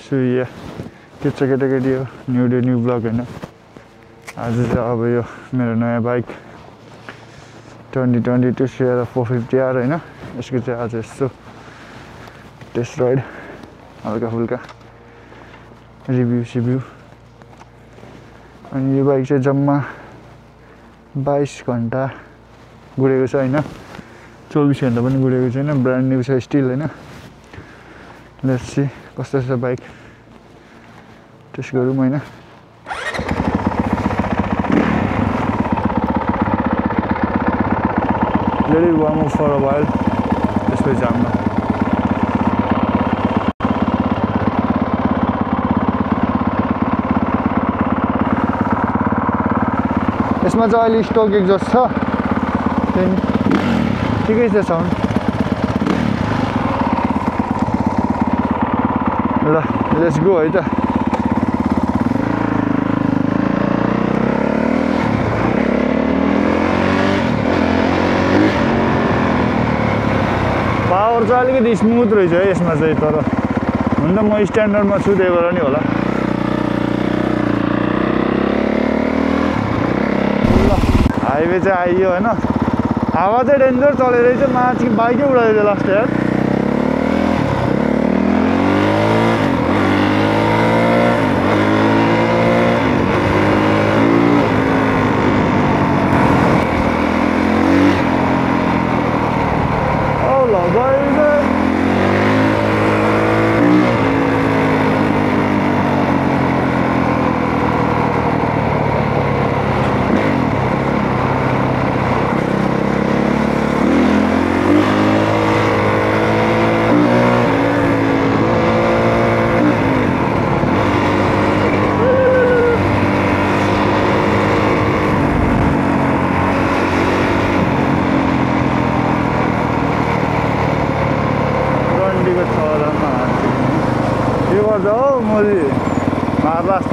So या के छ केटाकेटी हो न्यू डे न्यू ब्लग होइन आज चाहिँ अब यो मेरो नयाँ बाइक 2022 Sierra 450R होइन यसको चाहिँ आज यसो टेस्ट राइड हल्का फुल्का रिभ्यू अनि यो बाइक चाहिँ जम्मा 22 घन्टा गुडेको छ होइन 24 घन्टा पनि गुडेको छैन ब्रान्ड न्यू छ स्टिल होइन लेट्स सी कस्तो छ बाइक टेस्ट गरौँ होइन let it warm up for a while त्यसपछि जाम यसमा चाहिँ अहिले स्टक एक्जस्ट छ ठिकै छ साउन्ड ल लेट्स गो है त पावर चाहिँ अलिकति स्मुथ रहेछ है यसमा चाहिँ तर हुन त म स्ट्यान्डर्डमा छु त्यही भएर नि होला ल हाइवे चाहिँ आइयो होइन हावा चाहिँ डेन्जर चलेर चाहिँ माथि बाइकै उडाइदियो लास्ट यार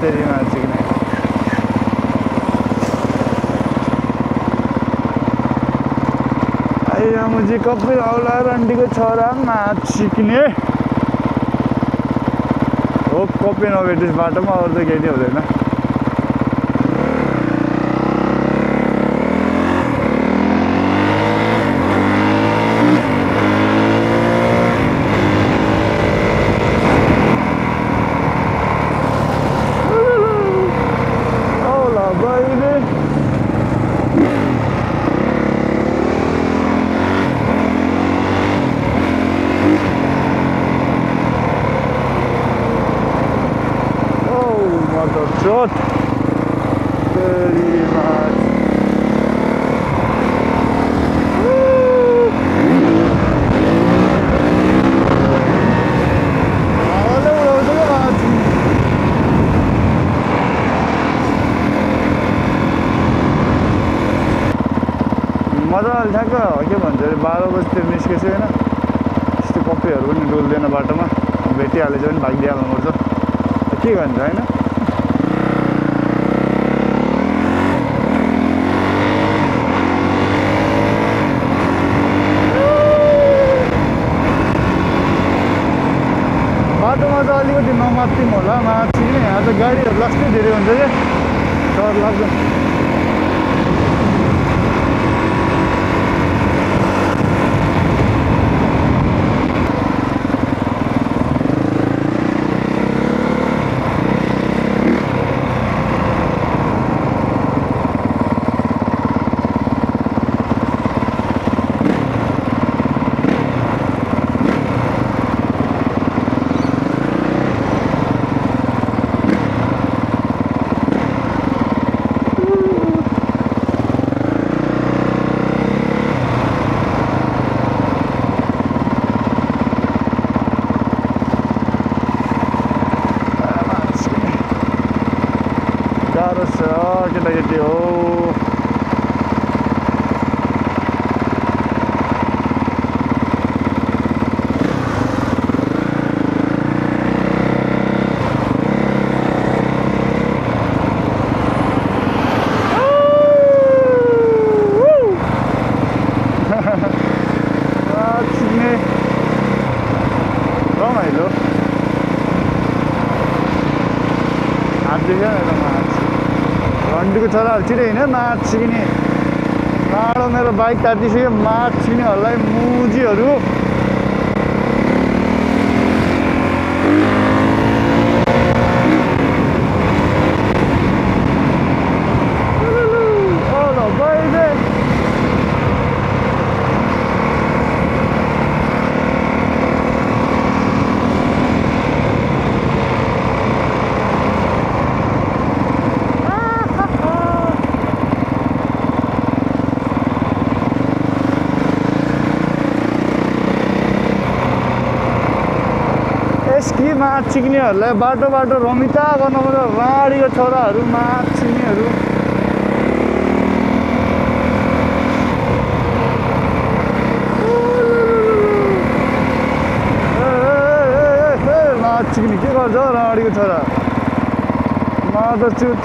तेरी मान्छे किन आइया मुझे कपी औला रन्डीको छोरा नाचिक्ने हो कपी नभेटिस बाटोमा अरू त केही हुँदैन Shot very much. मजाले ठ्याक्क के भन्छ अरे 12 बजीतिर निस्केछु होइन त्यस्तो कपीहरू पनि डुल्दैन बाटोमा भेटिहालेछ भने भागिदिइहाल्नुपर्छ के भन्छ होइन बाटोमा त अलिकति नमात्तिम होला माथि नै यहाँ त गाडीहरू लास्टै धेरै हुन्छ क्या डर लाग्छ केटाकेटी हो रमाइलो देखियो न माछ रन्डीको छोराहरू छिटो हिँड्यो माछ छिक्ने टाढो मेरो बाइक तातिसक्यो माछ छिक्नेहरूलाई मुजीहरू कि माछ छिक्नेहरूलाई बाटो बाटो रमिता गर्नुपर्छ राडीको छोराहरू माछ छिक्नेहरू माछ छिक्ने के गर्छ राडीको छोरा मादरचुत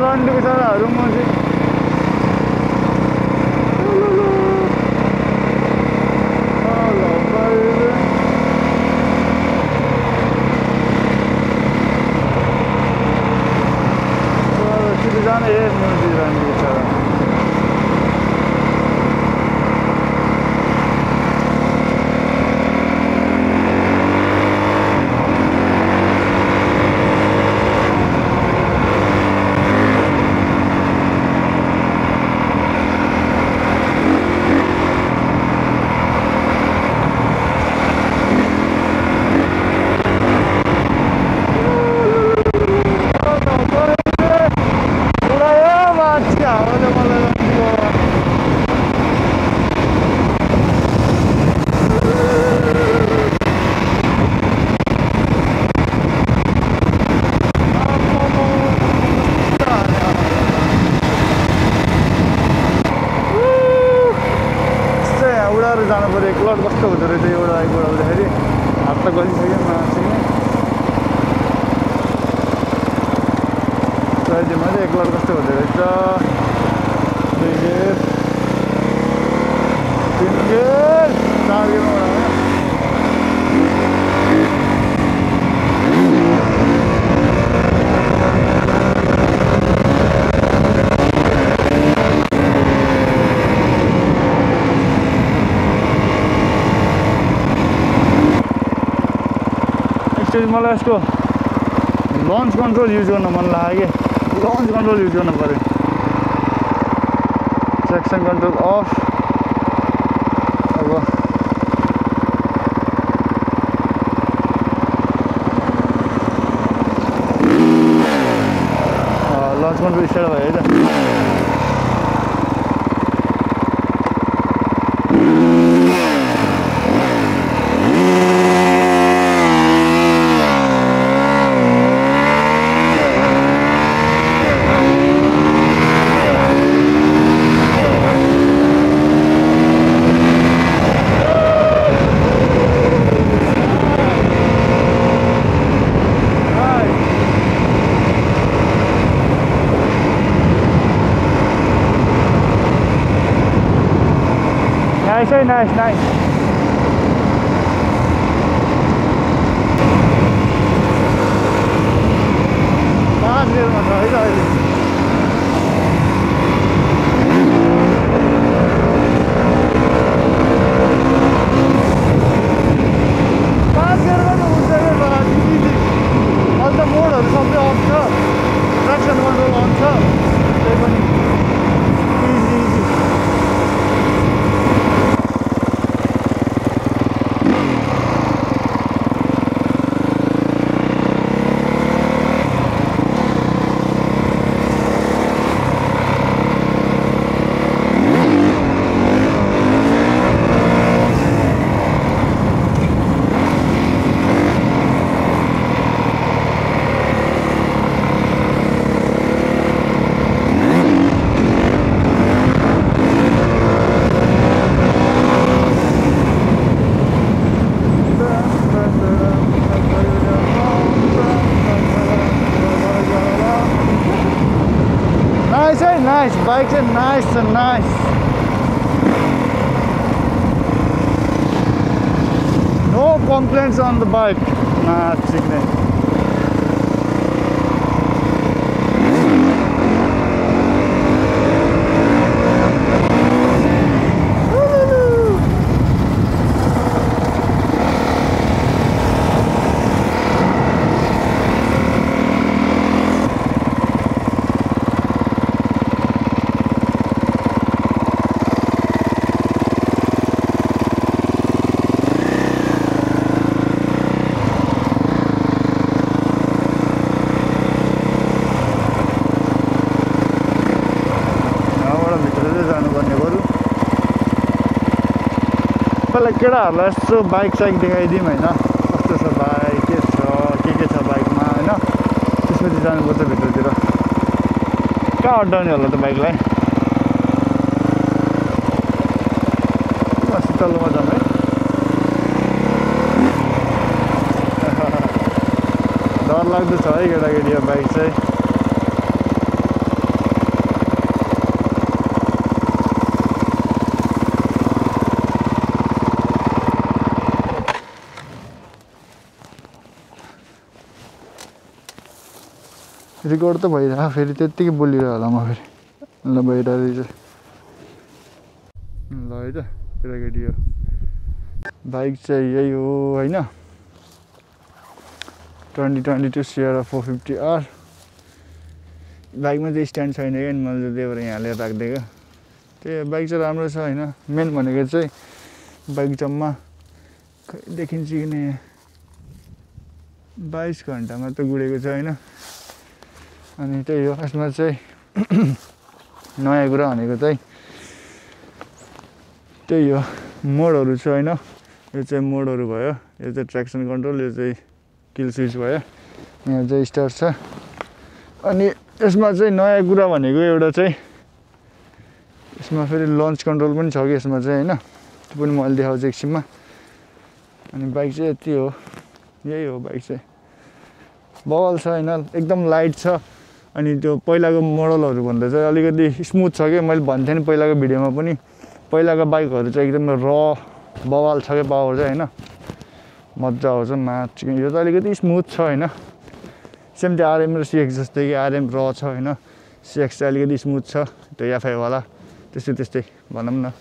रन्डीको छोराहरू म चाहिँ जाने रन्डीको छोरा जानु पर्यो एकलट कस्तो हुँदो रहेछ एउटा बाइक उडाउँदाखेरि हात त गलिसक्यो माछिने साइडमा चाहिँ एकलट कस्तो हुँदो रहेछ 2 गेट 3 गेट 4 गेटमा उडाउने मलाई यसको लन्च कन्ट्रोल युज गर्न मन लाग्यो कि लन्च कन्ट्रोल युज गर्नु पर्यो ट्र्याक्सन कन्ट्रोल अफ अब लन्च कन्ट्रोल स्टार्ट भयो है त Nice. 5 gear छैन अहिले मोडहरू सबै अफ छ ट्र्याक्सन कन्ट्रोल अन छ त्यही पनि easy nice bike and nice no complaints on the bike nothing पहिला केटाहरूलाई यस्तो बाइक साइक देखाइदिउँ होइन कस्तो छ बाइक के छ बाइकमा होइन त्यसपछि जानुपर्छ भित्रतिर कहाँ अड्डाउने होला त बाइकलाई शीतलमा जाउँ है डर लाग्दो छ है केटाकेटी यो बाइक चाहिँ रेकर्ड त भइरहेको फेरि त्यत्तिकै बोलिरह होला म फेरि ल भइरहेको रहेछ ल है त केटाकेटी यो बाइक चाहिँ यही हो होइन 2022 Sierra 450R बाइकमा चाहिँ स्ट्यान्ड छैन क्या मैले त्यही भएर यहाँ लिएर राखिदिएको त्यही बाइक चाहिँ राम्रो छ होइन मेन भनेको चाहिँ बाइक जम्मा देखिन्छ कि नै 22 घन्टामा त गुडेको छ होइन अनि त्यही हो यसमा चाहिँ नयाँ कुरा भनेको चाहिँ त्यही हो मोडहरू छ होइन यो चाहिँ मोडहरू भयो यो चाहिँ ट्र्याक्सन कन्ट्रोल यो चाहिँ किल स्विच भयो यहाँ चाहिँ स्टार्ट छ अनि यसमा चाहिँ नयाँ कुरा भनेको एउटा चाहिँ यसमा फेरि लन्च कन्ट्रोल पनि छ कि यसमा चाहिँ होइन त्यो पनि म अहिले देखाउँछु एकछिनमा अनि बाइक चाहिँ यति हो यही हो बाइक चाहिँ बवाल छ होइन एकदम लाइट छ अनि त्यो पहिलाको मोडलहरू भन्दा चाहिँ अलिकति स्मुथ छ क्या मैले भन्थेँ नि पहिलाको भिडियोमा पनि पहिलाको बाइकहरू चाहिँ एकदमै र बवाल छ क्या पावर चाहिँ होइन मजा आउँछ माच यो त अलिकति स्मुथ छ होइन सेम त्यो आरएम र सिएक्स जस्तै कि आरएम र छ होइन सिएक्स चाहिँ अलिकति स्मुथ छ त्यो एफआईवाला त्यस्तै भनौँ न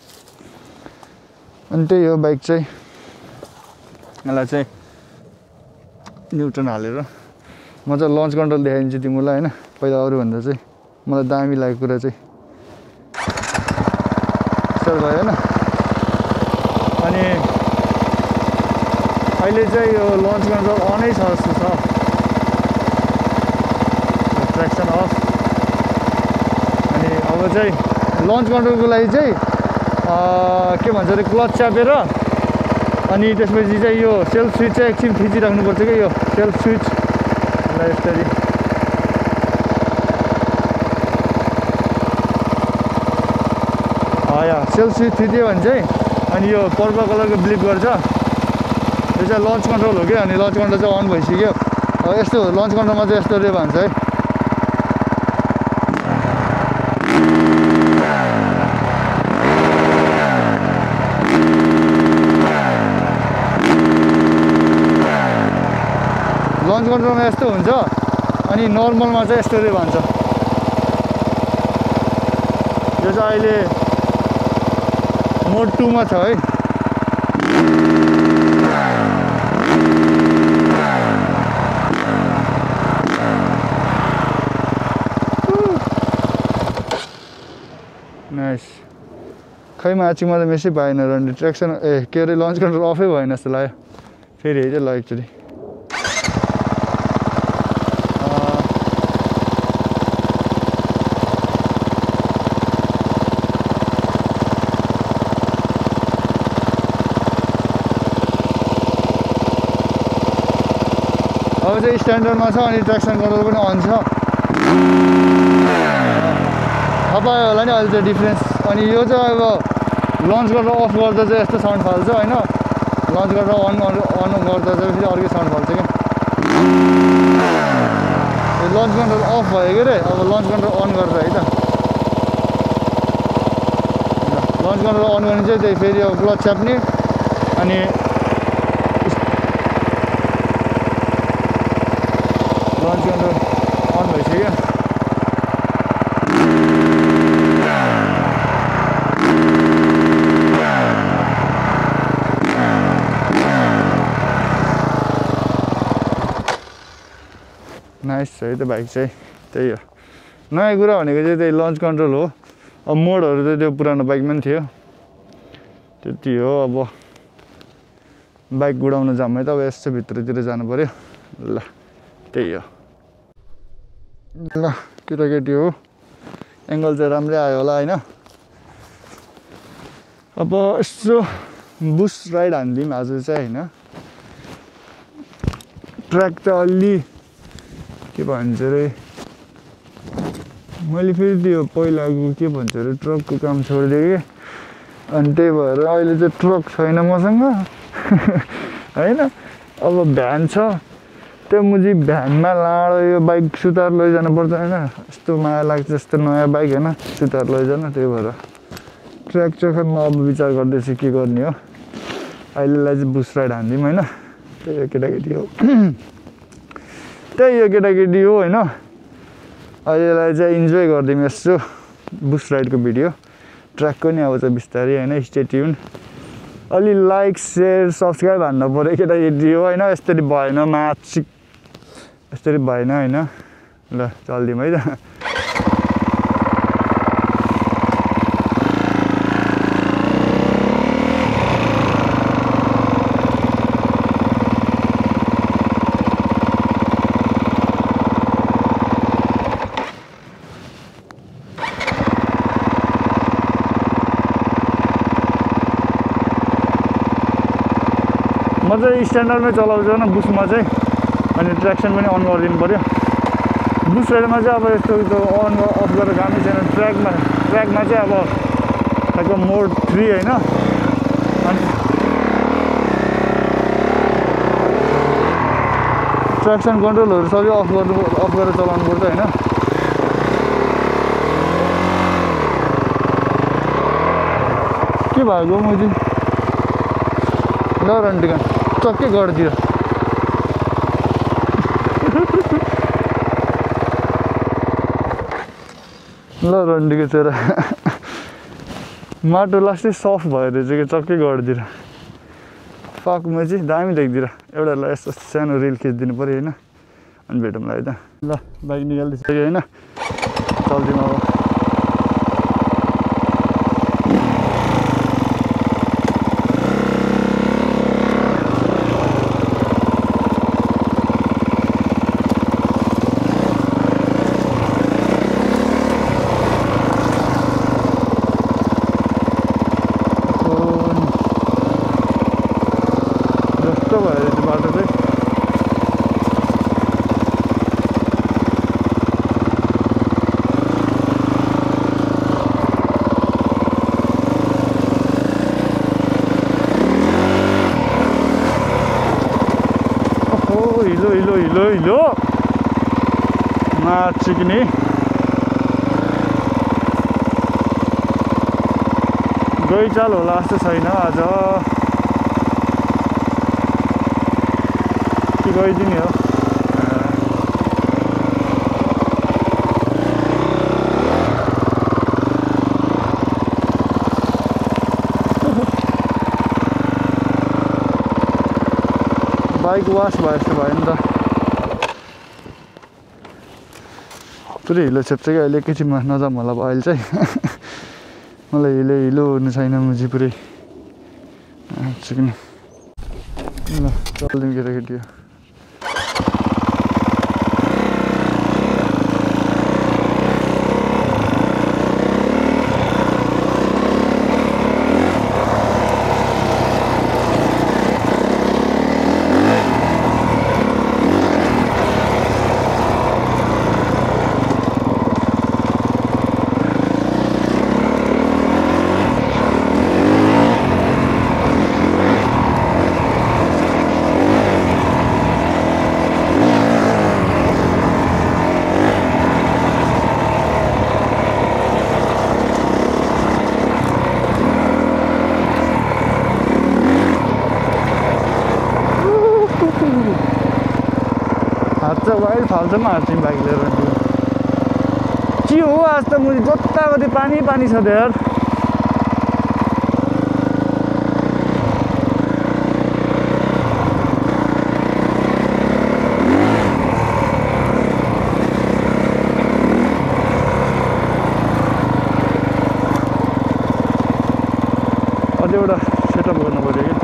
अनि त्यही हो बाइक चाहिँ यसलाई चाहिँ न्युट्रन हालेर म चाहिँ लन्च कन्ट्रोल देखाइदिन्छु तिमीलाई होइन पहिला अरूभन्दा चाहिँ मलाई दामी लागेको कुरा चाहिँ स्टार्ट भयो होइन अनि अहिले चाहिँ यो लन्च कन्ट्रोल अनै छ जस्तो छ ट्र्याक्सन अफ अनि अब चाहिँ लन्च कन्ट्रोलको लागि चाहिँ के भन्छ अरे क्लच च्यापेर अनि त्यसपछि चाहिँ यो सेल्फ स्विच चाहिँ एकछिन थिचिराख्नुपर्छ क्या यो सेल्फ स्विच यसरी सेल्फ स्विच थिच्यो भने चाहिँ अनि यो पर्पल कलरको ब्लिप गर्छ यो चाहिँ लन्च कन्ट्रोल हो क्या अनि लन्च कन्ट्रोल चाहिँ अन भइसक्यो यस्तो लन्च कन्ट्रोलमा चाहिँ यस्तो रे भन्छ है लन्च कन्ट्रोलमा यस्तो हुन्छ अनि नर्मलमा चाहिँ यस्तै भन्छ। यो चाहिँ अहिले मोड 2 मा छ है। नाइस। खै माचिङमा त मेसै पाएन र ट्र्याक्सन के अरे लन्च कन्ट्रोल अफै भएन जस्तो लाग्यो। फेरि हेरेँ ल एकचोटि। अब चाहिँ स्ट्यान्डर्डमा छ अनि ट्र्याक्सन कन्ट्रोल पनि अन छ। थाहा पायो होला नि अहिले चाहिँ डिफ्रेन्स। अनि यो चाहिँ अब लन्च गरेर अफ गर्दा चाहिँ यस्तो साउन्ड फाल्छ होइन, लन्च गरेर अन गर्दा चाहिँ फेरि अर्कै साउन्ड फाल्छ क्या। लन्च कन्ट्रोल अफ भयो के अरे, अब लन्च कन्ट्रोल अन गरेर है त। लन्च कन्ट्रोल अन गर्ने चाहिँ त्यही फेरि अब क्लच च्याप्ने अनि लन्च कन्ट्रोल अन भइसक्यो। नाइस छ है त बाइक चाहिँ। त्यही हो नयाँ कुरा भनेको चाहिँ त्यही लन्च कन्ट्रोल हो। अब मोडहरू चाहिँ त्यो पुरानो बाइकमा पनि थियो, त्यति हो। अब बाइक गुडाउन जाम है त, अब यसो भित्रतिर जानु पऱ्यो। ल त्यही हो। ल केटाकेटी हो, एङ्गल चाहिँ राम्रै आयो होला होइन। अब यसो बुस राइड हानिदिउँ आज चाहिँ होइन। ट्र्याक त अलि के भन्छ अरे, मैले फेरि त्यो पहिलाको के भन्छ अरे ट्रकको काम छोडिदिएँ कि, अनि त्यही भएर अहिले चाहिँ ट्रक छैन मसँग होइन। अब भ्यान छ, त्यो मुजी भ्यानमा लाडो यो बाइक सुतार लैजानु पर्छ होइन। यस्तो माया लाग्छ यस्तो नयाँ बाइक होइन, सुतार लैजानु। त्यही भएर ट्र्याक चाहिँ म अब विचार गर्दैछु के गर्ने हो। अहिलेलाई चाहिँ बुस राइड हानिदिउँ होइन। त्यही हो केटाकेटी हो, त्यही हो केटाकेटी हो होइन। अहिलेलाई चाहिँ इन्जोय गरिदिउँ यसो बुस राइडको भिडियो। ट्र्याकको नि अब चाहिँ बिस्तारै होइन। Stay tune. अलि लाइक सेयर सब्सक्राइब हान्नु पऱ्यो केटाकेटी हो होइन। यसरी भएन माछिक, यसरी भएन होइन। ल चलिदिउँ है त। म चाहिँ स्ट्यान्डर्डमै चलाउँछु होइन बुसमा चाहिँ, अनि ट्र्याक्सन पनि अन गरिदिनु पऱ्यो। बुस राइडमा चाहिँ अब यस्तो अन अफ गरेर कामै छैन। ट्र्याकमा चाहिँ अब ठ्याक्क मोड 3 होइन। अनि ट्र्याक्सन कन्ट्रोलहरू सबै अफ गरेर चलाउनु पर्छ होइन। के भएको मैले ल रन्टिका टक्कै गरिदियो। ल रन्डीको छोरा माटो लास्टै सफ्ट भयो रहेछ कि चक्कै गरिदिएर। फाकमा चाहिँ दामी देख्दिएर एउटा ल यस्तो सानो रिल खिचिदिनु पऱ्यो होइन। अनि भेटौँला है त। ल बाइक निकाल्दैछ होइन, चल्दिउँ अब। हिलो माचिक्ने गइचाल होला जस्तो छैन आज कि गइदिने हो। बाइक वास भयो जस्तो भयो नि त पुरै हिलो छेप्छ कि अहिले एकैछिनमा नजाम होला अब अहिले चाहिँ मलाई हिलो हुनु छैन मुजी पुरै किन ल चल्दिउँ केटाकेटी हो वाइल्ड फाल्छ पनि हार्छ बाइक लिएर के हो आज त मुझे जताको पानी छ त यार अझै एउटा सेटअप गर्नु पर्यो कि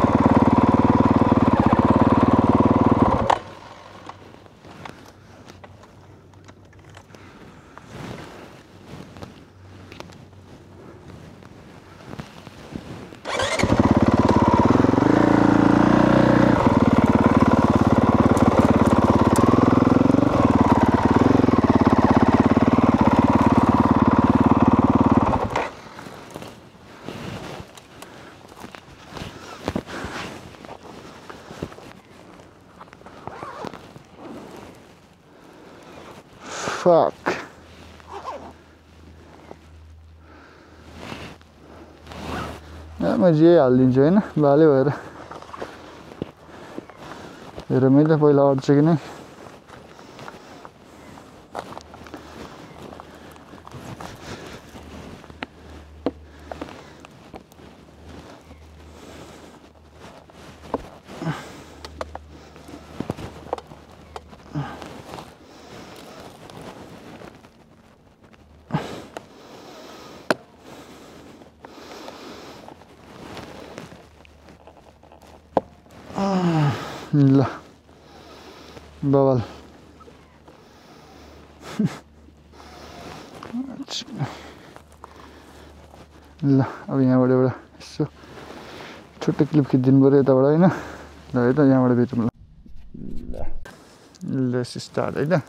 Fuck. म जे हालिदिन्छु होइन बाले भएर हेर मैले पहिला अड्छ कि नै ल बवाल ल अब यहाँबाट एउटा यसो छोटो क्लिप खिचिदिनु पऱ्यो यताबाट होइन ल है त यहाँबाट भेटौँ ल लेट्स स्टार्ट होइन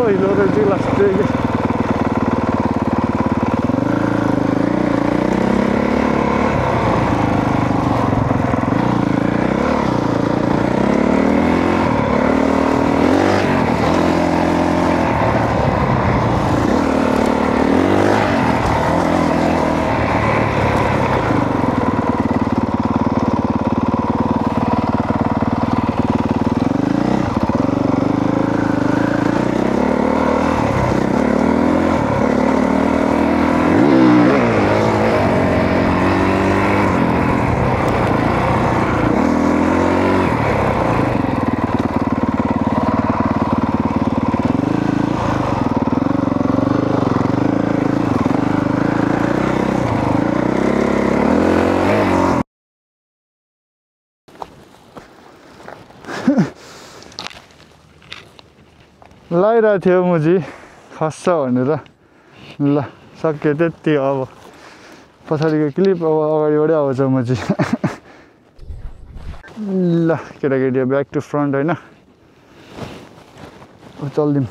हिलो रहेछ लास्ट लगाइरहेको थियो मुजी खस्छ भनेर ल सक्यो त्यति अब पछाडिको क्लिप अब अगाडिबाटै आउँछ मुजी ल केटाकेटी ब्याक टु फ्रन्ट होइन चल्दिउँ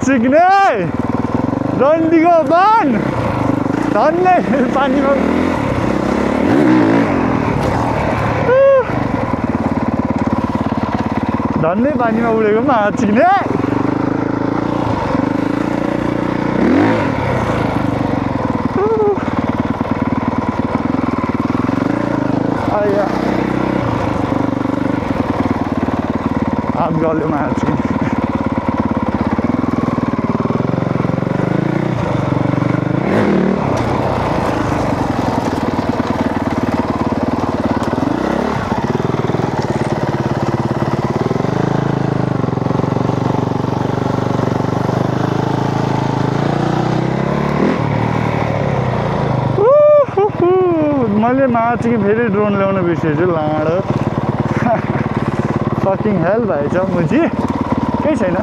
चिक्ने डन्डीको बान धन्ने पानीमा धन्ने पानीमा उडेको चिक्ने हात गल्यो चिक्ने मैले माचिक फेरि ड्रोन ल्याउन बिर्सेछु लाडो फकिङ हेल भएछ मुजी केही छैन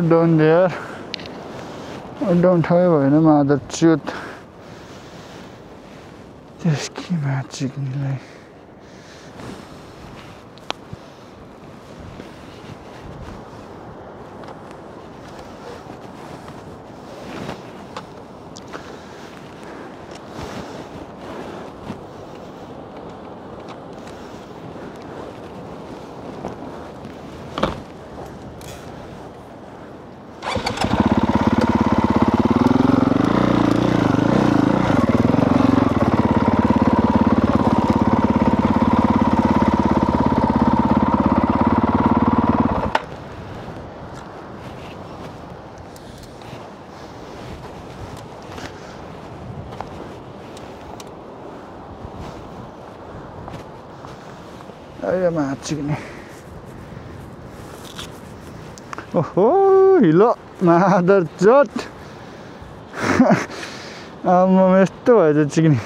Down there. Don't have any mother truth. Just keep magic like. Chicken. Oh, hello, mother jot. I'm a the chicken.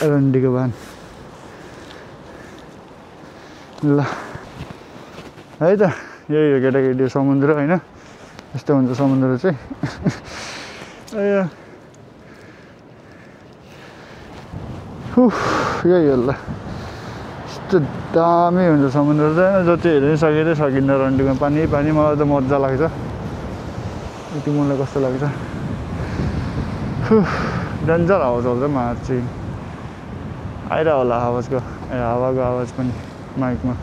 Rundigaban. La. Either you get a samundra, I know. Stone the samundra. Yeah. यही यस्तो दामी हुन्छ समुद्र चाहिँ जति हेर्नु सकिँदै सकिन्न रन्डीमा पानी पानी मलाई त मजा लाग्छ यति मलाई कस्तो लाग्छ डेन्जर आवाज आउँछ मार्ची आइरह होला आवाजको हावाको आवाज पनि माइकमा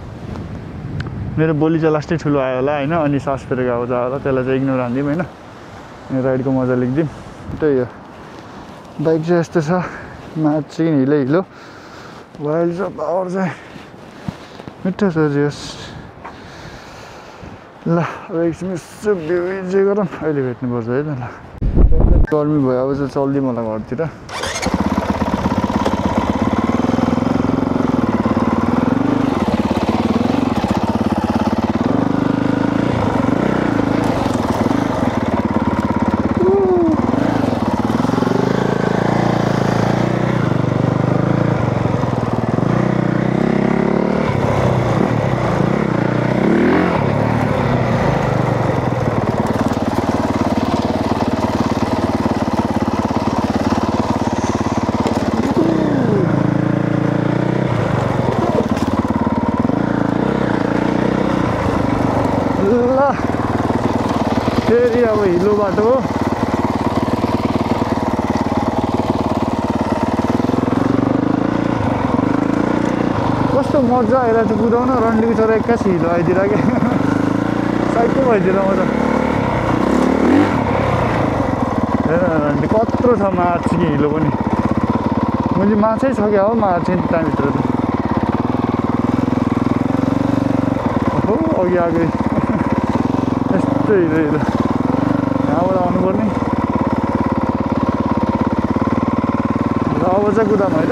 मेरो बोली चाहिँ लास्टै ठुलो आयो होला हैन अनि सास फेरेको आवाज आयो होला त्यसलाई चाहिँ इग्नोर हान्दिम हैन अनि राइडको मजा लिदिम त्यही हो बाइक चाहिँ यस्तो छ मार्ची हिलो हिलो वाइल्ड छ पावर चाहिँ मिठो छ जस ल अब एकछिन यसो भ्यू इन्जोय गरौँ अहिले भेट्नुपर्छ है त ल गर्मी भयो अब चाहिँ चल्दी मलाई घरतिर फेरि अब हिलो बाटो हो कस्तो मजा आइरहेको छ कुदाउन रन्डीको छोरा एक्कासी हिलो आइदिएर क्या साइको भइदिएर म त हेर रन्डी कत्रो छ मार्छ कि हिलो पनि मैले माछै छ क्या हो मार्छ त्यहाँभित्र त हो अघि आएको यस्तो हिलो हिलो यहाँबाट आउनुपर्ने र अब चाहिँ कुदाम है त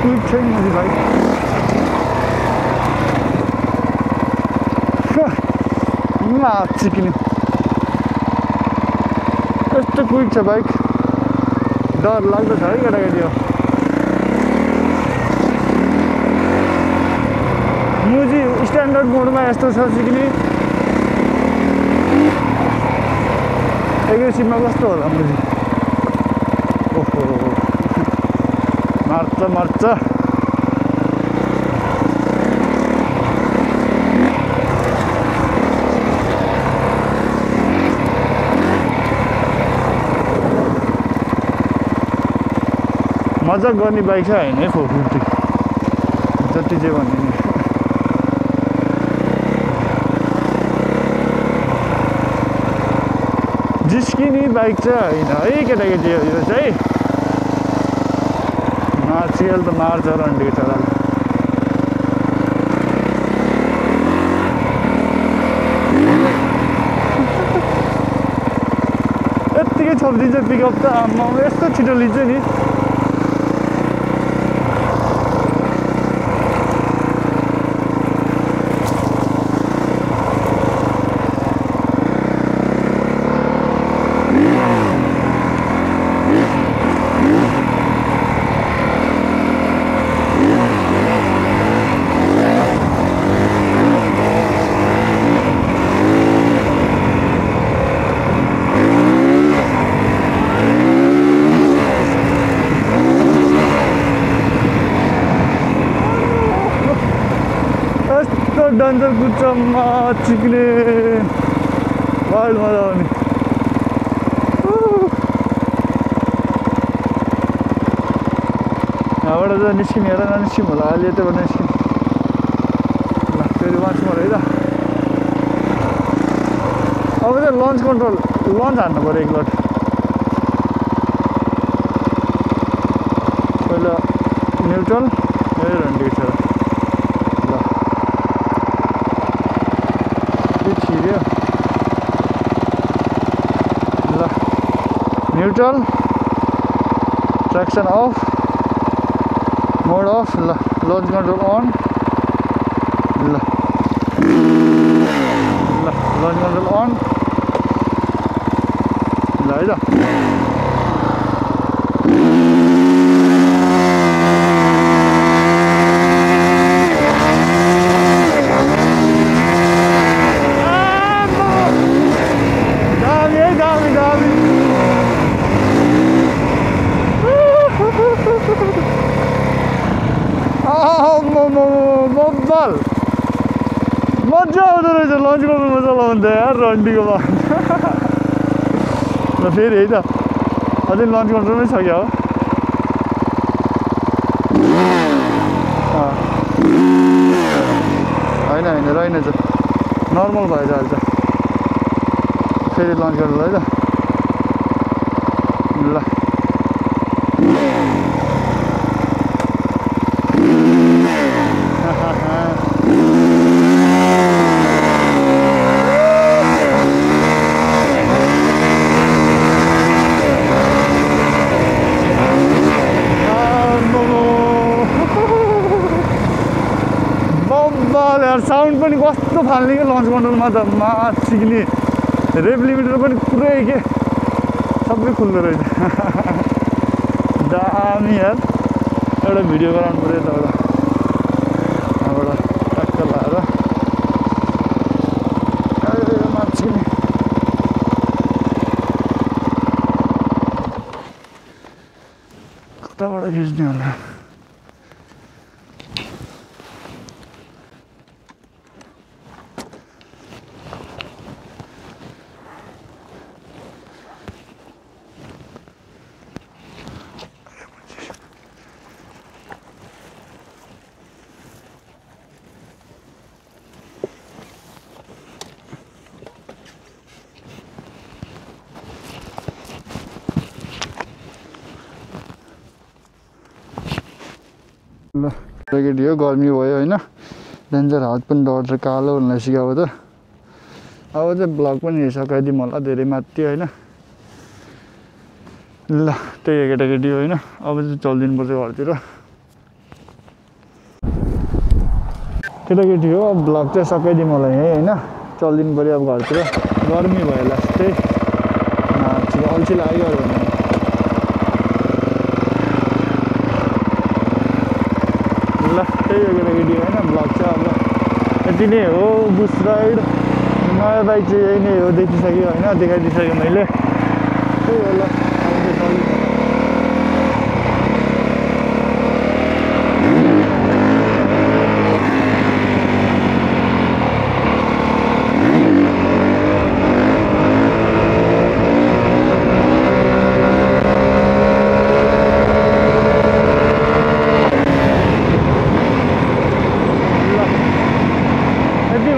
क्विक छैन मैले भाइ चिकिने कस्तो क्विक छ बाइक डर लाग्दो छ है केटाकेटी हो मुजी स्ट्यान्डर्ड मोडमा यस्तो छ चिकिने एग्रेसिभमा कस्तो होला मुजी ओहो मार्छ मार्छ मजाक गर्ने बाइक चाहिँ होइन है 450 जति जे भन्ने नि जिस्किने बाइक चाहिँ होइन है केटाकेटी यो चाहिँ मार्चियल त मार्छ रन्डीको छोराले यत्तिकै छोपिदिन्छ पिकअप त आम्मा यस्तो छिटो लिन्छ नि डन्जर कुच्चमा चिक्ने वाइल्ड मजा आउने यहाँबाट चाहिँ निस्किने हेर ननिस्किउँ होला अहिले यताबाट निस्किने ल फेरि वान्समा है त अब चाहिँ लन्च कन्ट्रोल लन्च हान्नु पऱ्यो एकलट पहिला न्युट्रल रन्डीको छोरा neutral traction of mode of launch control on launch control on है बब्बल मजा आउँदो रहेछ लन्च गर्नुमा चलाउनु त यार रन्डीको बात ल फेरि है त अझै लन्च कन्ट्रोलमै छ क्या हो होइन होइन रहेनछ नर्मल भएछ अहिले त फेरि लन्च कन्ट्रोल है त ल कस्तो फाल्ने कि लन्च कन्ट्रोलमा त माछिक्ने रेप लिमिटर पनि पुरै के सबै खुल्दो रहेछ दामी यार एउटा भिडियो गराउनु पऱ्यो यताबाट यहाँबाट टक्क लाएर माछिक्ने कताबाट खिच्ने होला ल केटी हो गर्मी भयो होइन डेन्जर हात पनि डढ्छ कालो हुन लागिसक्यो अब त अब चाहिँ ब्लग पनि सकाइदिउँ होला धेरै माथि होइन ल त्यही हो केटाकेटी होइन अब चाहिँ चलिदिनु पर्छ घरतिर केटाकेटी हो अब ब्लग चाहिँ सकाइदिउँ होला यहीँ होइन चलिदिनु पऱ्यो अब घरतिर गर्मी भयो लास्टै अल्छी लाग्यो भने ल त्यही हो केटाकेटी होइन ब्लग चाहिँ अब यति नै हो बुस्ट राइड नयाँ बाइक चाहिँ यही नै हो देखिसक्यो होइन देखाइदिइसकेँ मैले त्यही हो ल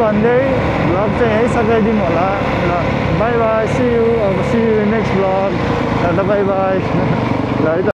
भन्दै भ्लग चाहिँ यहीँ सकाइदिउँ होला ल bye bye see you next vlog ल बाई बाई ल है त